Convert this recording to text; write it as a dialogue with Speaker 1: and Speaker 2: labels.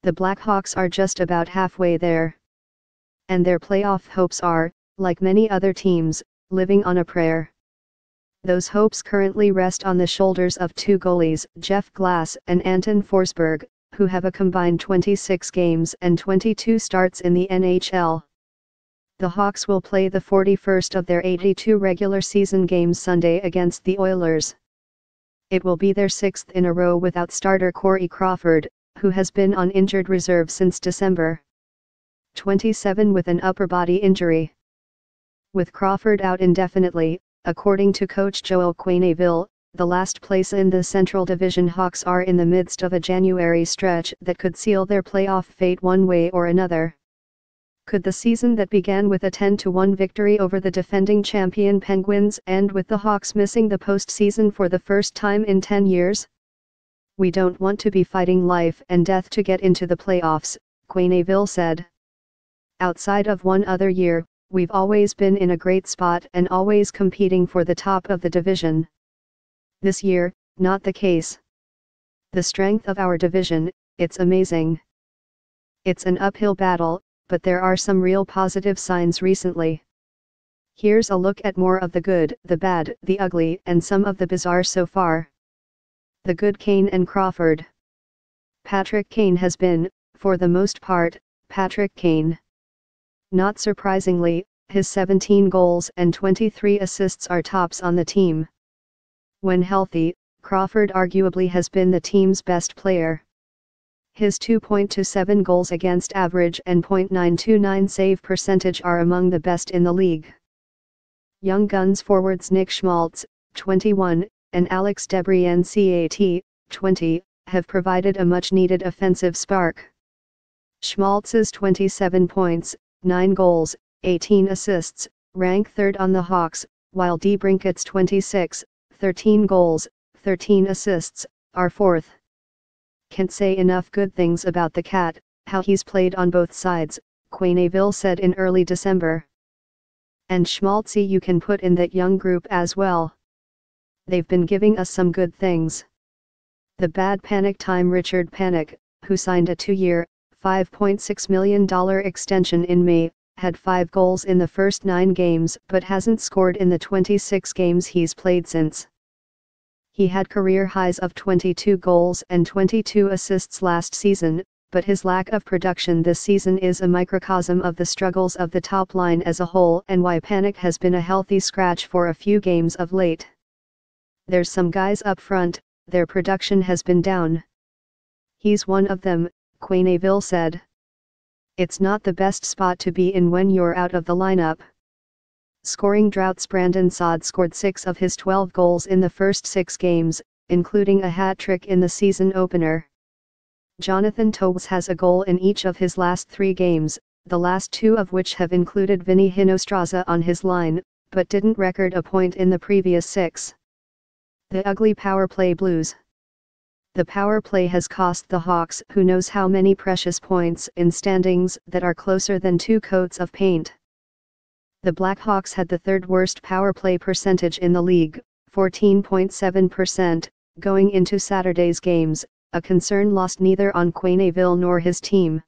Speaker 1: The Blackhawks are just about halfway there. And their playoff hopes are, like many other teams, living on a prayer. Those hopes currently rest on the shoulders of two goalies, Jeff Glass and Anton Forsberg, who have a combined 26 games and 22 starts in the NHL. The Hawks will play the 41st of their 82 regular season games Sunday against the Oilers. It will be their sixth in a row without starter Corey Crawford, who has been on injured reserve since December 27 with an upper body injury. With Crawford out indefinitely, according to coach Joel Quenneville, the last place in the Central Division Hawks are in the midst of a January stretch that could seal their playoff fate one way or another. Could the season that began with a 10-1 victory over the defending champion Penguins end with the Hawks missing the postseason for the first time in 10 years? We don't want to be fighting life and death to get into the playoffs, Quenneville said. Outside of one other year, we've always been in a great spot and always competing for the top of the division. This year, not the case. The strength of our division, it's amazing. It's an uphill battle, but there are some real positive signs recently. Here's a look at more of the good, the bad, the ugly, and some of the bizarre so far. The good: Kane and Crawford. Patrick Kane has been, for the most part, Patrick Kane. Not surprisingly, his 17 goals and 23 assists are tops on the team. When healthy, Crawford arguably has been the team's best player. His 2.27 goals against average and .929 save percentage are among the best in the league. Young Guns forwards Nick Schmaltz, 21, and Alex DeBrincat, 20, have provided a much-needed offensive spark. Schmaltz's 27 points, 9 goals, 18 assists, rank third on the Hawks, while DeBrincat's 26, 13 goals, 13 assists, are fourth. Can't say enough good things about the Cat, how he's played on both sides, Quenneville said in early December. And Schmaltzy you can put in that young group as well. They've been giving us some good things. The bad panic time: Richard Panik, who signed a 2-year, $5.6 million extension in May, had 5 goals in the first 9 games but hasn't scored in the 26 games he's played since. He had career highs of 22 goals and 22 assists last season, but his lack of production this season is a microcosm of the struggles of the top line as a whole and why Panik has been a healthy scratch for a few games of late. There's some guys up front, their production has been down. He's one of them, Quenneville said. It's not the best spot to be in when you're out of the lineup. Scoring droughts: Brandon Saad scored 6 of his 12 goals in the first 6 games, including a hat-trick in the season opener. Jonathan Toews has a goal in each of his last 3 games, the last 2 of which have included Vinny Hinostraza on his line, but didn't record a point in the previous 6. The ugly power play blues. The power play has cost the Hawks who knows how many precious points in standings that are closer than 2 coats of paint. The Blackhawks had the 3rd worst power play percentage in the league, 14.7%, going into Saturday's games, a concern lost neither on Quenneville nor his team.